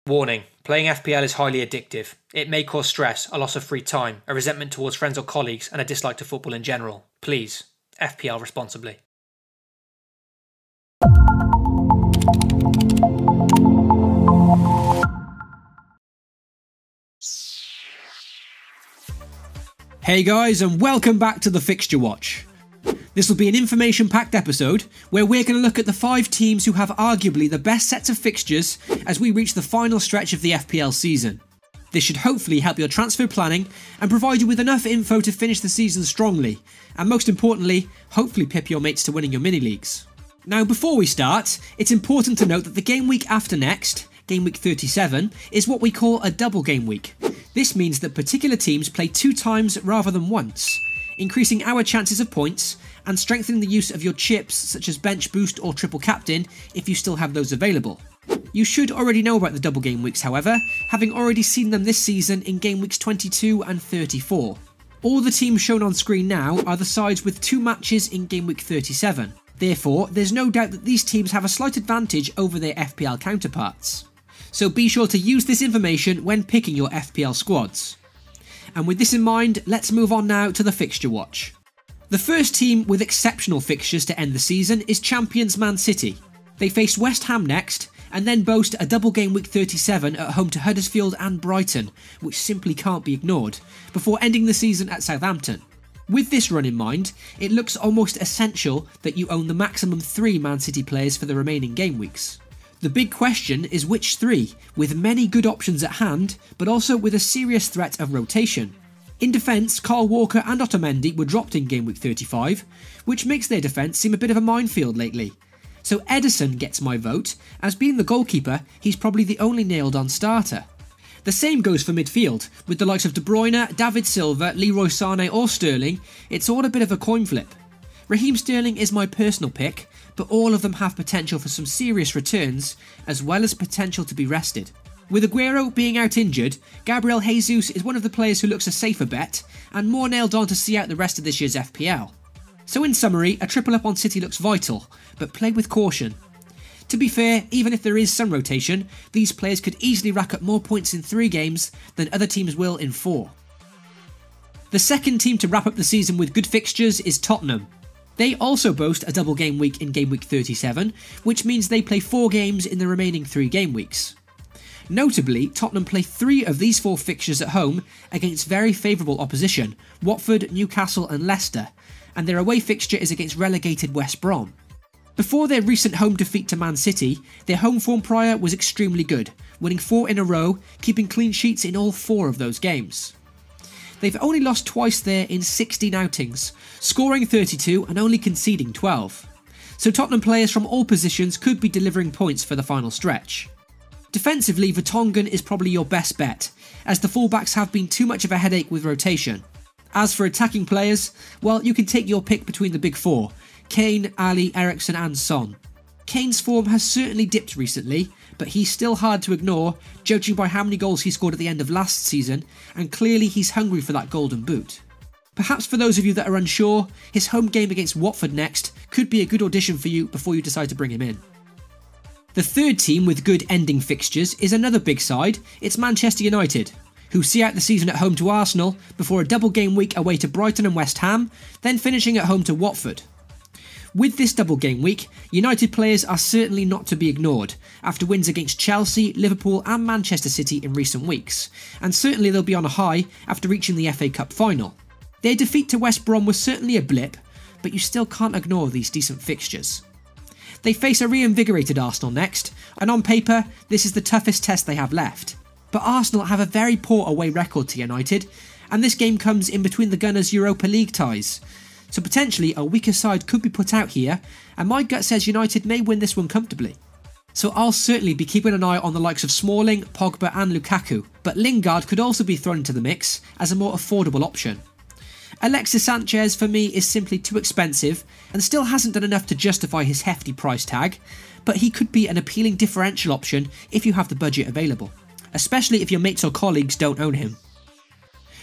Warning, playing FPL is highly addictive. It may cause stress, a loss of free time, a resentment towards friends or colleagues, and a dislike to football in general. Please, FPL responsibly. Hey guys, and welcome back to the Fixture Watch. This will be an information-packed episode where we're going to look at the 5 teams who have arguably the best sets of fixtures as we reach the final stretch of the FPL season. This should hopefully help your transfer planning and provide you with enough info to finish the season strongly, and most importantly, hopefully pip your mates to winning your mini-leagues. Now before we start, it's important to note that the game week after next, game week 37, is what we call a double game week. This means that particular teams play 2 times rather than once, increasing our chances of points and strengthening the use of your chips such as bench boost or triple captain if you still have those available. You should already know about the double game weeks however, having already seen them this season in game weeks 22 and 34. All the teams shown on screen now are the sides with 2 matches in game week 37. Therefore, there's no doubt that these teams have a slight advantage over their FPL counterparts. So be sure to use this information when picking your FPL squads. And with this in mind, let's move on now to the Fixture Watch. The first team with exceptional fixtures to end the season is champions Man City. They face West Ham next, and then boast a double game week 37 at home to Huddersfield and Brighton, which simply can't be ignored, before ending the season at Southampton. With this run in mind, it looks almost essential that you own the maximum 3 Man City players for the remaining game weeks. The big question is which 3, with many good options at hand, but also with a serious threat of rotation. In defence, Kyle Walker and Otamendi were dropped in game week 35, which makes their defence seem a bit of a minefield lately. So Ederson gets my vote, as being the goalkeeper, he's probably the only nailed on starter. The same goes for midfield, with the likes of De Bruyne, David Silva, Leroy Sané or Sterling, it's all a bit of a coin flip. Raheem Sterling is my personal pick, but all of them have potential for some serious returns, as well as potential to be rested. With Aguero being out injured, Gabriel Jesus is one of the players who looks a safer bet, and more nailed on to see out the rest of this year's FPL. So in summary, a triple up on City looks vital, but play with caution. To be fair, even if there is some rotation, these players could easily rack up more points in 3 games than other teams will in 4. The second team to wrap up the season with good fixtures is Tottenham. They also boast a double game week in game week 37, which means they play 4 games in the remaining 3 game weeks. Notably, Tottenham play 3 of these 4 fixtures at home against very favourable opposition, Watford, Newcastle and Leicester, and their away fixture is against relegated West Brom. Before their recent home defeat to Man City, their home form prior was extremely good, winning 4 in a row, keeping clean sheets in all 4 of those games. They've only lost twice there in 16 outings, scoring 32 and only conceding 12. So Tottenham players from all positions could be delivering points for the final stretch. Defensively, Vertonghen is probably your best bet, as the fullbacks have been too much of a headache with rotation. As for attacking players, well, you can take your pick between the big 4, Kane, Ali, Eriksen and Son. Kane's form has certainly dipped recently, but he's still hard to ignore, judging by how many goals he scored at the end of last season, and clearly he's hungry for that golden boot. Perhaps for those of you that are unsure, his home game against Watford next could be a good audition for you before you decide to bring him in. The third team with good ending fixtures is another big side, it's Manchester United, who see out the season at home to Arsenal before a double game week away to Brighton and West Ham, then finishing at home to Watford. With this double game week, United players are certainly not to be ignored, after wins against Chelsea, Liverpool and Manchester City in recent weeks, and certainly they'll be on a high after reaching the FA Cup final. Their defeat to West Brom was certainly a blip, but you still can't ignore these decent fixtures. They face a reinvigorated Arsenal next, and on paper, this is the toughest test they have left. But Arsenal have a very poor away record to United, and this game comes in between the Gunners' Europa League ties. So potentially a weaker side could be put out here, and my gut says United may win this one comfortably. So I'll certainly be keeping an eye on the likes of Smalling, Pogba and Lukaku, but Lingard could also be thrown into the mix as a more affordable option. Alexis Sanchez for me is simply too expensive and still hasn't done enough to justify his hefty price tag, but he could be an appealing differential option if you have the budget available, especially if your mates or colleagues don't own him.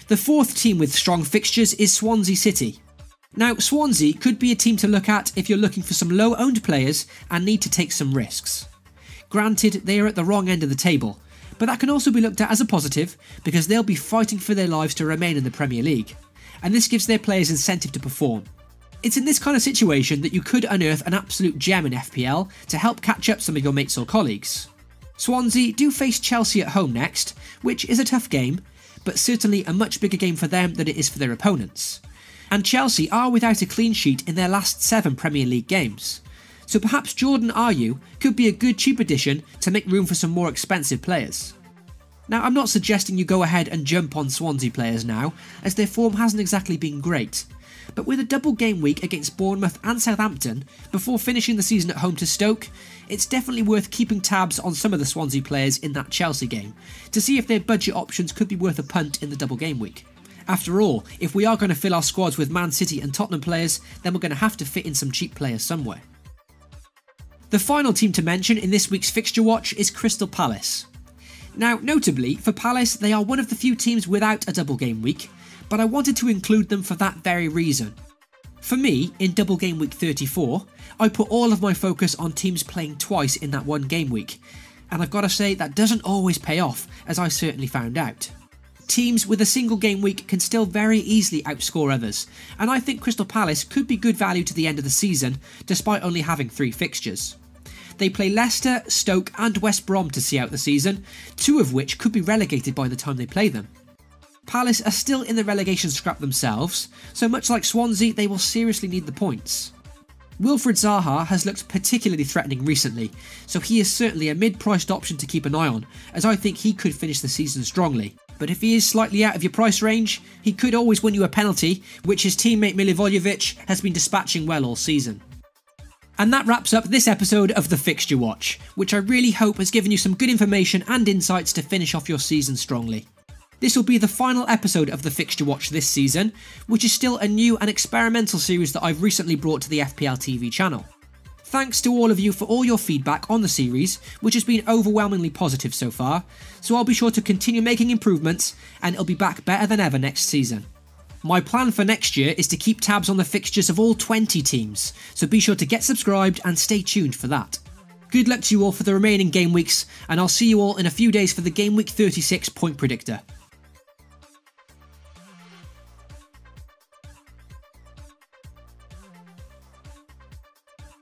The fourth team with strong fixtures is Swansea City. Now, Swansea could be a team to look at if you're looking for some low-owned players and need to take some risks. Granted, they are at the wrong end of the table, But that can also be looked at as a positive because they'll be fighting for their lives to remain in the Premier League, and this gives their players incentive to perform. It's in this kind of situation that you could unearth an absolute gem in FPL to help catch up some of your mates or colleagues. Swansea do face Chelsea at home next, which is a tough game, but certainly a much bigger game for them than it is for their opponents. And Chelsea are without a clean sheet in their last 7 Premier League games, so perhaps Jordan Ayew could be a good cheap addition to make room for some more expensive players. Now, I'm not suggesting you go ahead and jump on Swansea players now, as their form hasn't exactly been great, but with a double game week against Bournemouth and Southampton before finishing the season at home to Stoke, it's definitely worth keeping tabs on some of the Swansea players in that Chelsea game to see if their budget options could be worth a punt in the double game week. After all, if we are going to fill our squads with Man City and Tottenham players, then we're going to have to fit in some cheap players somewhere. The final team to mention in this week's fixture watch is Crystal Palace. Now, notably, for Palace, they are one of the few teams without a double game week, but I wanted to include them for that very reason. For me, in double game week 34, I put all of my focus on teams playing twice in that one game week, and I've got to say that doesn't always pay off, as I certainly found out. Teams with a single game week can still very easily outscore others, and I think Crystal Palace could be good value to the end of the season, despite only having 3 fixtures. They play Leicester, Stoke and West Brom to see out the season, 2 of which could be relegated by the time they play them. Palace are still in the relegation scrap themselves, so much like Swansea, they will seriously need the points. Wilfried Zaha has looked particularly threatening recently, so he is certainly a mid-priced option to keep an eye on, as I think he could finish the season strongly. But if he is slightly out of your price range, he could always win you a penalty, which his teammate Milivojevic has been dispatching well all season. And that wraps up this episode of the Fixture Watch, which I really hope has given you some good information and insights to finish off your season strongly. This will be the final episode of the Fixture Watch this season, which is still a new and experimental series that I've recently brought to the FPL TV channel. Thanks to all of you for all your feedback on the series, which has been overwhelmingly positive so far, so I'll be sure to continue making improvements and it'll be back better than ever next season. My plan for next year is to keep tabs on the fixtures of all 20 teams, so be sure to get subscribed and stay tuned for that. Good luck to you all for the remaining game weeks, and I'll see you all in a few days for the Game Week 36 point predictor.